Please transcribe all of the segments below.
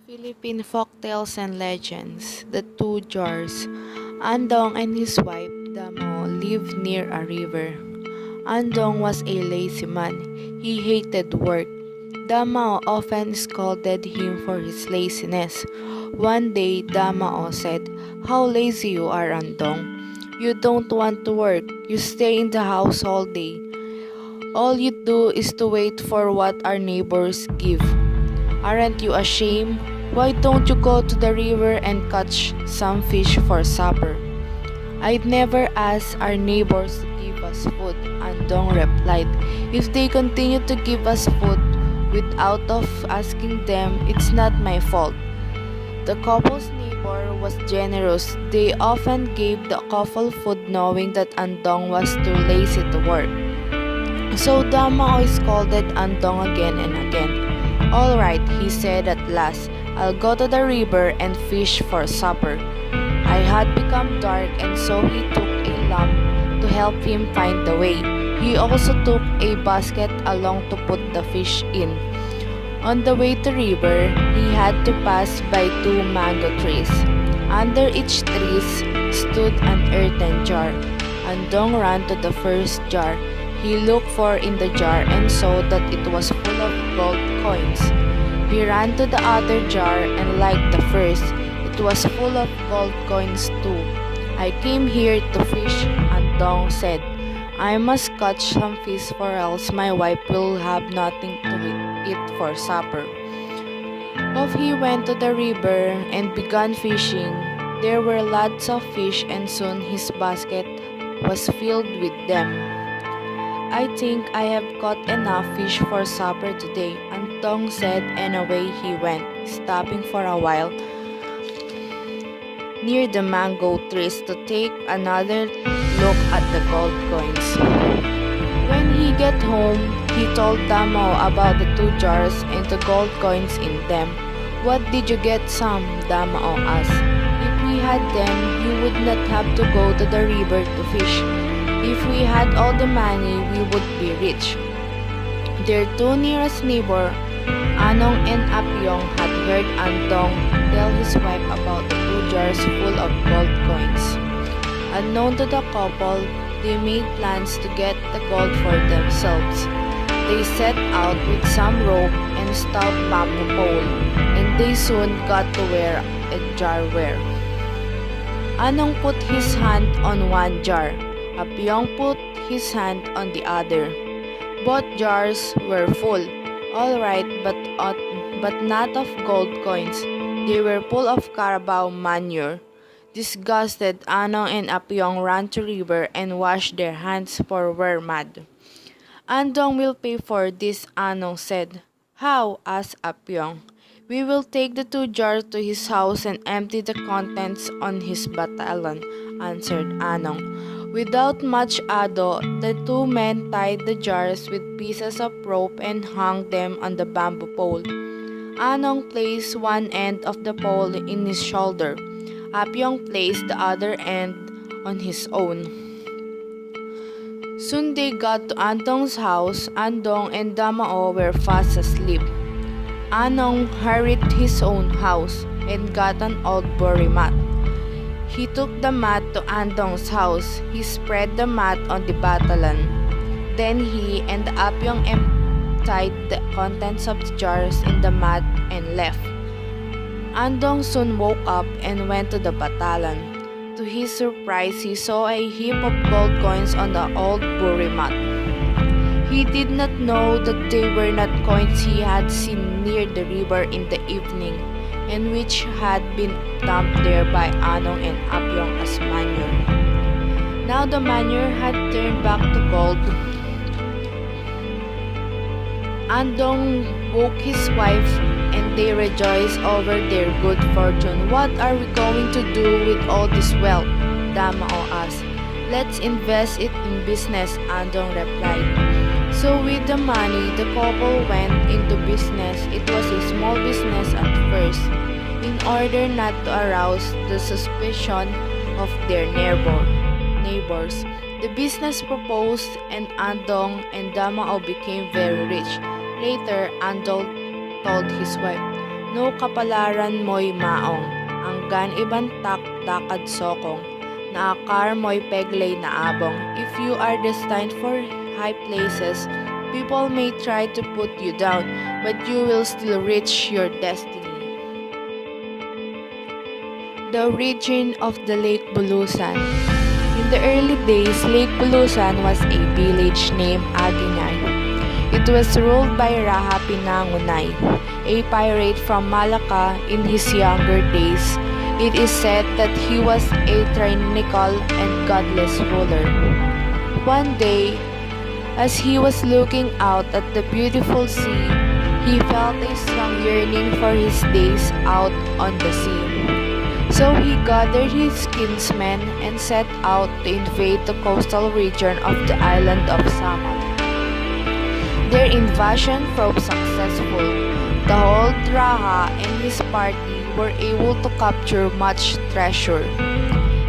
Philippine folktales and legends, The Two Jars. Andong and his wife, Damo, lived near a river. Andong was a lazy man. He hated work. Damao often scolded him for his laziness. One day, Damao said, "How lazy you are, Andong. You don't want to work. You stay in the house all day. All you do is to wait for what our neighbors give. Aren't you ashamed? Why don't you go to the river and catch some fish for supper?" "I'd never ask our neighbors to give us food," Andong replied. "If they continue to give us food without of asking them, it's not my fault." The couple's neighbor was generous. They often gave the couple food knowing that Andong was too lazy to work. So Damao scolded Andong again and again. "All right," he said at last. "I'll go to the river and fish for supper." I had become dark, and so he took a lamp to help him find the way. He also took a basket along to put the fish in. On the way to river, he had to pass by two mango trees. Under each tree stood an earthen jar. Andong ran to the first jar. He looked for in the jar and saw that it was full of gold coins. He ran to the other jar and like the first, it was full of gold coins too. "I came here to fish," Andong said. "I must catch some fish or else my wife will have nothing to eat for supper." Off he went to the river and began fishing. There were lots of fish and soon his basket was filled with them. "I think I have caught enough fish for supper today," Andong said, and away he went, stopping for a while near the mango trees to take another look at the gold coins. When he got home, he told Damo about the two jars and the gold coins in them. "What did you get some?" Damo asked. "If we had them, you would not have to go to the river to fish. If we had all the money, we would be rich." Their two nearest neighbors, Anong and Apyong, had heard Andong tell his wife about the two jars full of gold coins. Unknown to the couple, they made plans to get the gold for themselves. They set out with some rope and stout bamboo pole, and they soon got to where a jar were. Anong put his hand on one jar. Apyong put his hand on the other. Both jars were full, all right, but not of gold coins. They were full of carabao manure. Disgusted, Anong and Apyong ran to river and washed their hands for were mad. "Andong will pay for this," Anong said. "How?" asked Apyong. "We will take the two jars to his house and empty the contents on his batalon," answered Anong. Without much ado, the two men tied the jars with pieces of rope and hung them on the bamboo pole. Anong placed one end of the pole in his shoulder. Apyong placed the other end on his own. Soon they got to Andong's house. Andong and Damao were fast asleep. Anong hurried to his own house and got an old buri mat. He took the mat to Andong's house. He spread the mat on the batalon. Then he and Apyong emptied the contents of the jars in the mat and left. Andong soon woke up and went to the batalon. To his surprise, he saw a heap of gold coins on the old buri mat. He did not know that they were not coins he had seen near the river in the evening, and which had been dumped there by Anong and Apyong as manure. Now the manure had turned back to gold. Andong woke his wife and they rejoiced over their good fortune. "What are we going to do with all this wealth?" Damao asked. "Let's invest it in business," Andong replied. So with the money, the couple went into business. It was a small business at first. In order not to arouse the suspicion of their neighbors, the business proposed and Andong and Damao became very rich. Later, Andong told his wife, No kapalaran mo'y maong, anggan ibantak dakad sokong, naakar mo'y peglay na abong. If you are destined for high places, people may try to put you down, but you will still reach your destiny. The origin of the Lake Bulusan. In the early days, Lake Bulusan was a village named Agingay. It was ruled by Raha Pinangunay, a pirate from Malacca in his younger days. It is said that he was a tyrannical and godless ruler. One day, as he was looking out at the beautiful sea, he felt a strong yearning for his days out on the sea. So he gathered his kinsmen and set out to invade the coastal region of the island of Samar. Their invasion proved successful. The whole Raha and his party were able to capture much treasure.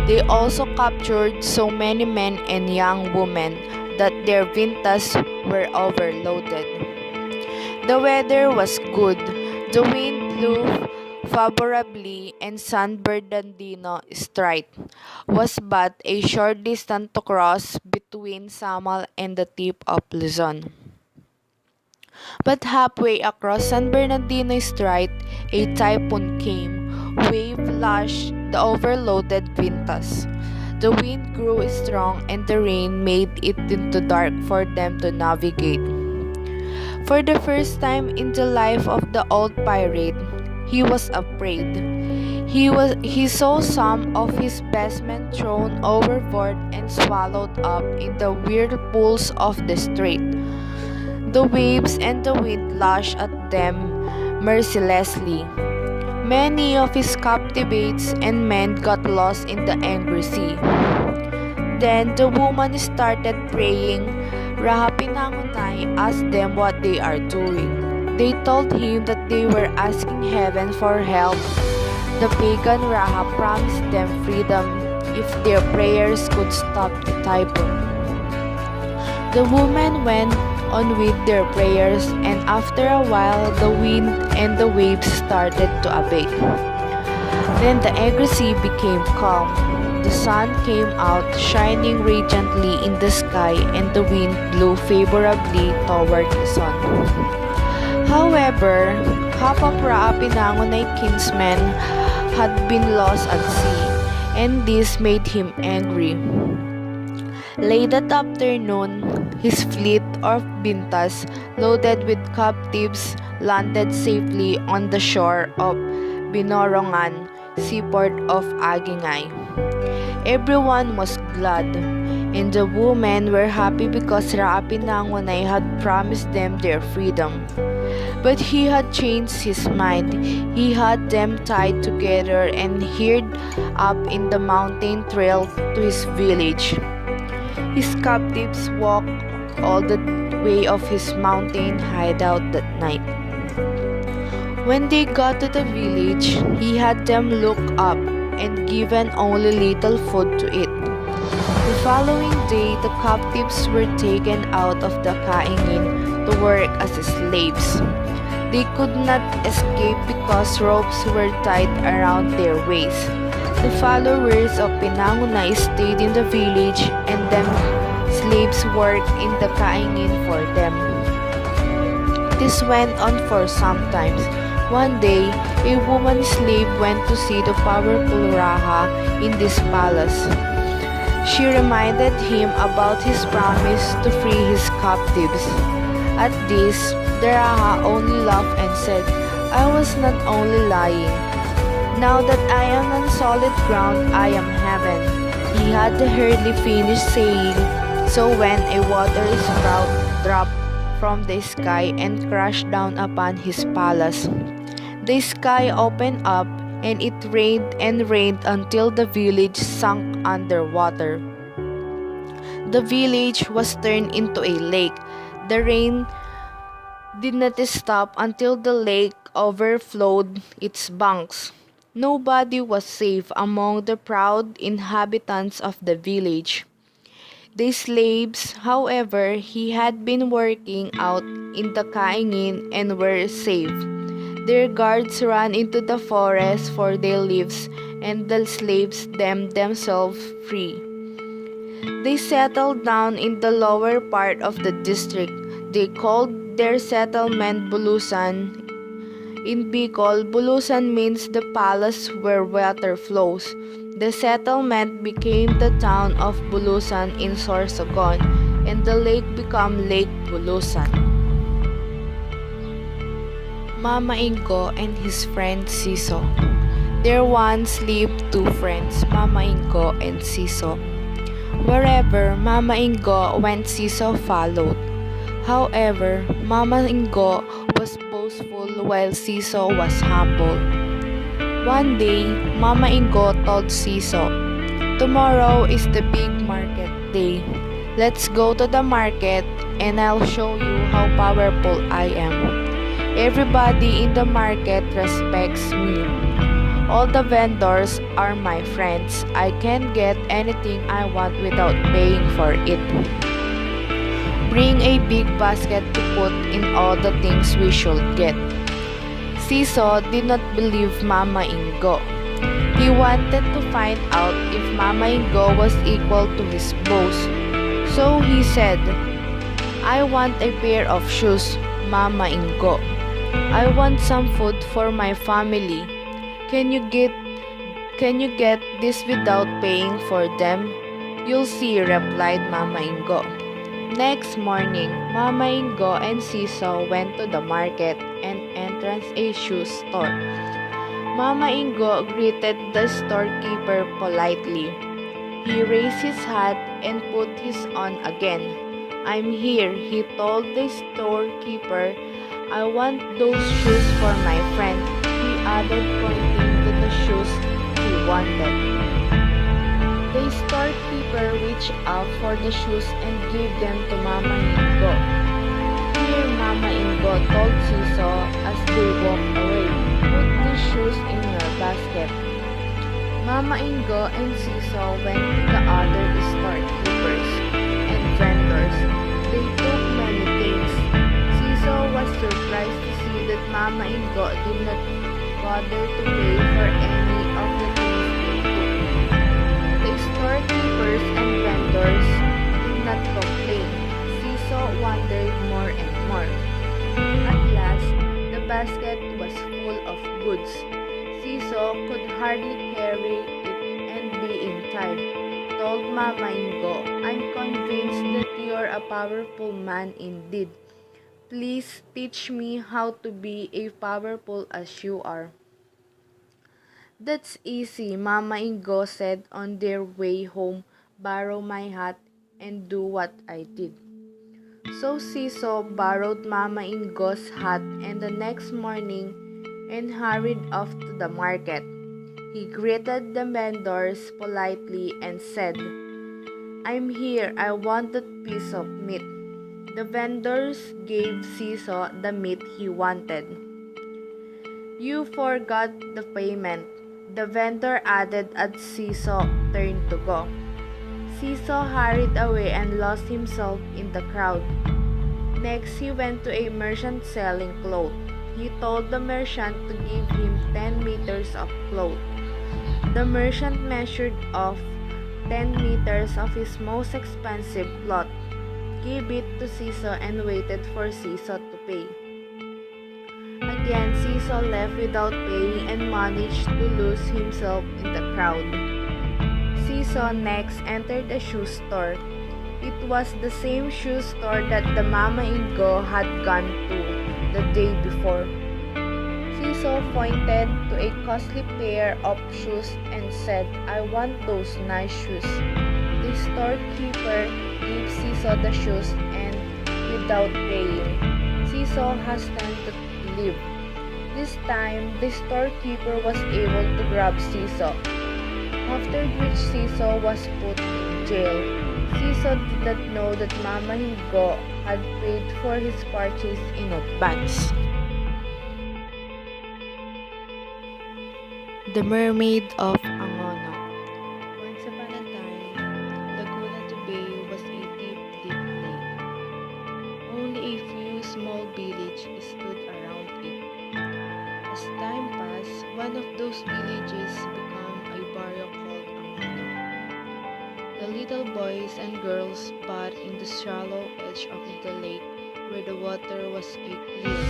They also captured so many men and young women that their vintas were overloaded. The weather was good. The wind blew favorably, and San Bernardino Strait was but a short distance to cross between Samal and the tip of Luzon. But halfway across San Bernardino Strait, a typhoon came. Wave lashed the overloaded vintas. The wind grew strong and the rain made it into dark for them to navigate. For the first time in the life of the old pirate, he was afraid. He saw some of his best men thrown overboard and swallowed up in the whirlpools of the strait. The waves and the wind lashed at them mercilessly. Many of his captives and men got lost in the angry sea. Then the woman started praying. Raha Pinangunay asked them what they are doing. They told him that they were asking heaven for help. The pagan Raha promised them freedom if their prayers could stop the typhoon. The women went on with their prayers, and after a while the wind and the waves started to abate. Then the angry sea became calm. The sun came out, shining radiantly in the sky, and the wind blew favorably toward the sun. However, half of Raha Pinangunay kinsmen had been lost at sea, and this made him angry. Late that afternoon, his fleet of bintas, loaded with captives, landed safely on the shore of Binorongan, seaport of Agingay. Everyone was glad, and the women were happy because Raha Pinangunay had promised them their freedom. But he had changed his mind. He had them tied together and hid up in the mountain trail to his village. His captives walked all the way of his mountain hideout that night. When they got to the village, he had them look up and given only little food to eat. The following day, the captives were taken out of the kaingin to work as slaves. They could not escape because ropes were tied around their waists. The followers of Pinangunay stayed in the village, and them slaves worked in the kaingin for them. This went on for some time. One day, a woman slave went to see the powerful Raha in this palace. She reminded him about his promise to free his captives. At this, the Raha only laughed and said, "I was not only lying. Now that I am on solid ground, I am heaven." He had hardly finished saying so when a water sprout dropped from the sky and crashed down upon his palace. The sky opened up, and it rained and rained until the village sunk underwater. The village was turned into a lake. The rain did not stop until the lake overflowed its banks. Nobody was safe among the proud inhabitants of the village. The slaves, however, he had been working out in the kaingin and were safe. Their guards ran into the forest for their lives, and the slaves themselves free. They settled down in the lower part of the district. They called their settlement Bulusan. In Bicol, Bulusan means the palace where water flows. The settlement became the town of Bulusan in Sorsogon, and the lake became Lake Bulusan. Mama Ingo and his friend Siso. There once lived two friends, Mama Ingo and Siso. Wherever Mama Ingo went, Siso followed. However, Mama Ingo was boastful while Siso was humble. One day, Mama Ingo told Siso, "Tomorrow is the big market day. Let's go to the market and I'll show you how powerful I am. Everybody in the market respects me. All the vendors are my friends. I can get anything I want without paying for it. Bring a big basket to put in all the things we should get." Siso did not believe Mama Ingo. He wanted to find out if Mama Ingo was equal to his boast. So he said, "I want a pair of shoes, Mama Ingo. I want some food for my family. Can you get this without paying for them?" "You'll see," replied Mama Ingo. Next morning, Mama Ingo and Siso went to the market and entered a shoe store. Mama Ingo greeted the storekeeper politely. He raised his hat and put his on again. "I'm here," he told the storekeeper. "I want those shoes for my friend," he added, pointing to the shoes he wanted. The storekeeper reached out for the shoes and gave them to Mama Ingo. "Here," Mama Ingo told Siso as they walked away. "Put these shoes in your basket." Mama Ingo and Siso went to the other storekeepers and vendors. They took many things. Siso was surprised to see that Mama Ingo did not bother to pay for any of the things they took. The storekeepers and vendors did not complain. Siso wondered more and more. At last, the basket was full of goods. Siso could hardly carry it and being tired, told Mama Ingo, "I'm convinced that you're a powerful man indeed. Please teach me how to be as powerful as you are." "That's easy," Mama Ingo said. "On their way home, borrow my hat and do what I did." So Siso borrowed Mama Ingo's hat and the next morning and hurried off to the market. He greeted the vendors politely and said, "I'm here. I want that piece of meat." The vendors gave Siso the meat he wanted. "You forgot the payment," the vendor added as Siso turned to go. Siso hurried away and lost himself in the crowd. Next, he went to a merchant selling clothes. He told the merchant to give him 10 meters of cloth. The merchant measured off 10 meters of his most expensive cloth, gave it to Siso and waited for Siso to pay. Again, Siso left without paying and managed to lose himself in the crowd. Siso next entered a shoe store. It was the same shoe store that the Mama Ingo had gone to the day before. Siso pointed to a costly pair of shoes and said, "I want those nice shoes." The storekeeper gave Siso the shoes and without paying, Siso hastened to leave. This time, the storekeeper was able to grab Siso, after which Siso was put in jail. Siso did not know that Mama Ingo had paid for his purchase in advance. The Mermaid of Angono. Once upon a time, Laguna Bay was a deep, deep lake. Only a few small villages stood around it. As time passed, one of those villages became a barrio called ANAYO. The little boys and girls bathed in the shallow edge of the lake where the water was clear.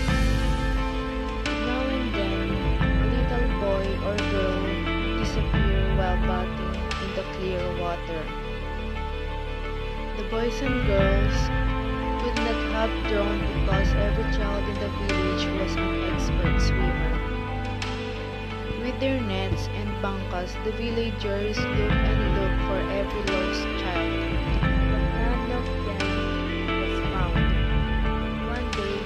Now and then, a little boy or girl would disappear while bathing in the clear water. The boys and girls could not have drowned because every child in the village was an expert swimmer. With their nets and bangkas, the villagers looked and looked for every lost child, but none of them was found. One day,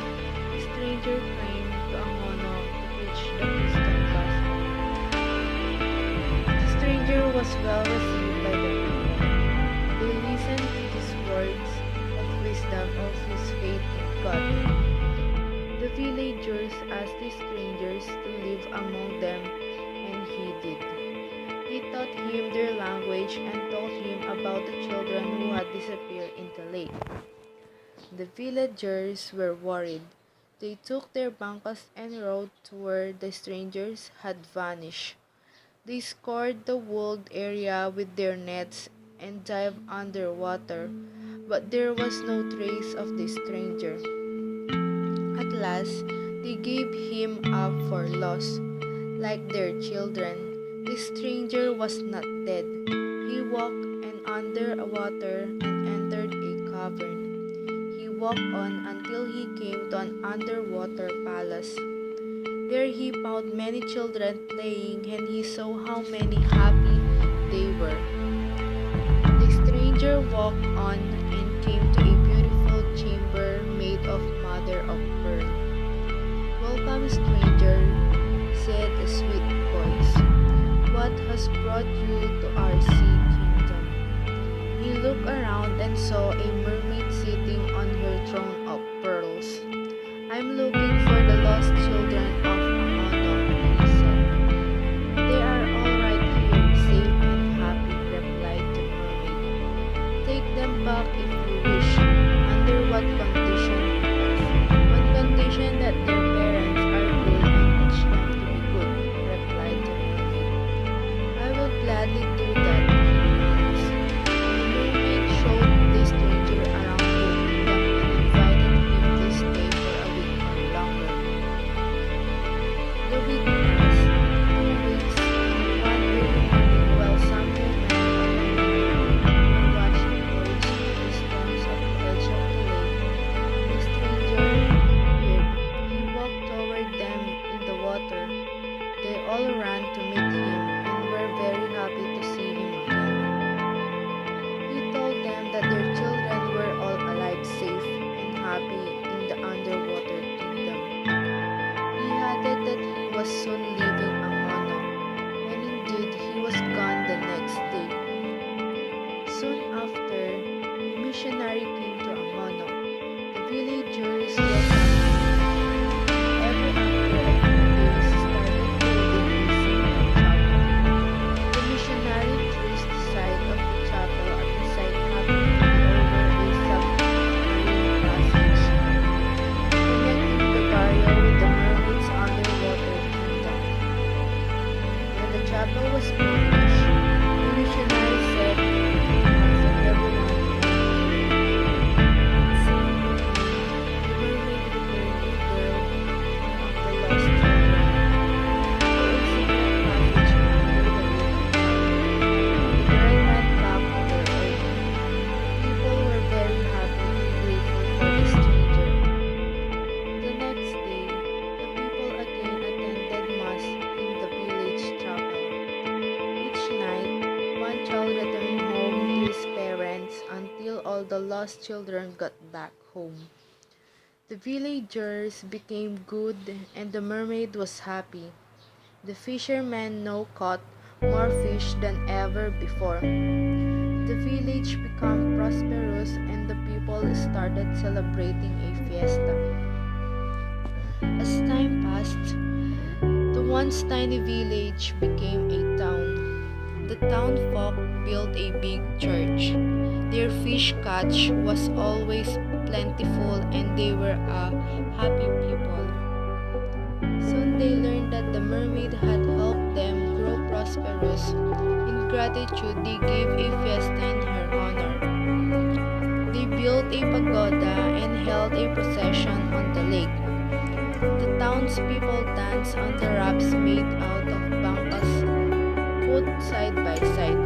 a stranger came to Angono to preach the Christian gospel. The stranger was well received by the people. They listened to his words of wisdom of his faith in God. The villagers asked the strangers to live among them, and he did. They taught him their language and told him about the children who had disappeared in the lake. The villagers were worried. They took their bangkas and rowed to where the strangers had vanished. They scoured the wooded area with their nets and dived underwater, but there was no trace of the stranger. At last, they gave him up for lost. Like their children, the stranger was not dead. He walked under water and entered a cavern. He walked on until he came to an underwater palace. There he found many children playing, and he saw how many happy they were. The stranger walked on and came to a beautiful chamber made of mother of pearl. "Welcome, stranger," said a sweet voice. "What has brought you to our sea kingdom?" He looked around and saw a mermaid sitting on her throne of pearls. "I'm looking for the lost children of Angono," he said. "They are all right here, safe and happy," replied the mermaid. "Take them back if you wish. Under what condition?" "On condition that their parents are good and teach them to be good," replied the mermaid. "I will gladly do that," he promised. The mermaid showed the stranger around her kingdom and invited him to stay for a week or longer. The week passed, 2 weeks, and one early morning while some women were washing clothes on the stones at the edge of the lake, the stranger appeared. He walked toward them in the water. They all ran to meet him and were very happy to see him again. He told them that their children were all alive, safe and happy in the underwater kingdom. He added that he was soon leaving Angono, and indeed he was gone the next day. Soon after, a missionary came to Angono. The villagers welcomed him. Every after a few days started building a single chapel. The missionary chose the site of the chapel at the site happened to be over a submarine passage, connecting the barrio with the mermaid's underwater kingdom. When the chapel was finished, the missionary said he wanted everyone to meet him. Same evening, the mermaid returned a girl, one of the lost children, to a secret passage under the little chapel. The girl went back to her own. People were very happy and grateful for the stranger. The next day, the people again attended Mass in the village chapel. Each night, one child returned home to his parents until all the lost children got back home. The villagers became good and the mermaid was happy. The fishermen now caught more fish than ever before. The village became prosperous and the people started celebrating a fiesta. As time passed, the once tiny village became a town. The town folk built a big church. Their fish catch was always plentiful and they were a happy people. Soon they learned that the mermaid had helped them grow prosperous. In gratitude, they gave a fiesta in her honor. They built a pagoda and held a procession on the lake. The townspeople danced on the rafts made out of bangkas put side by side.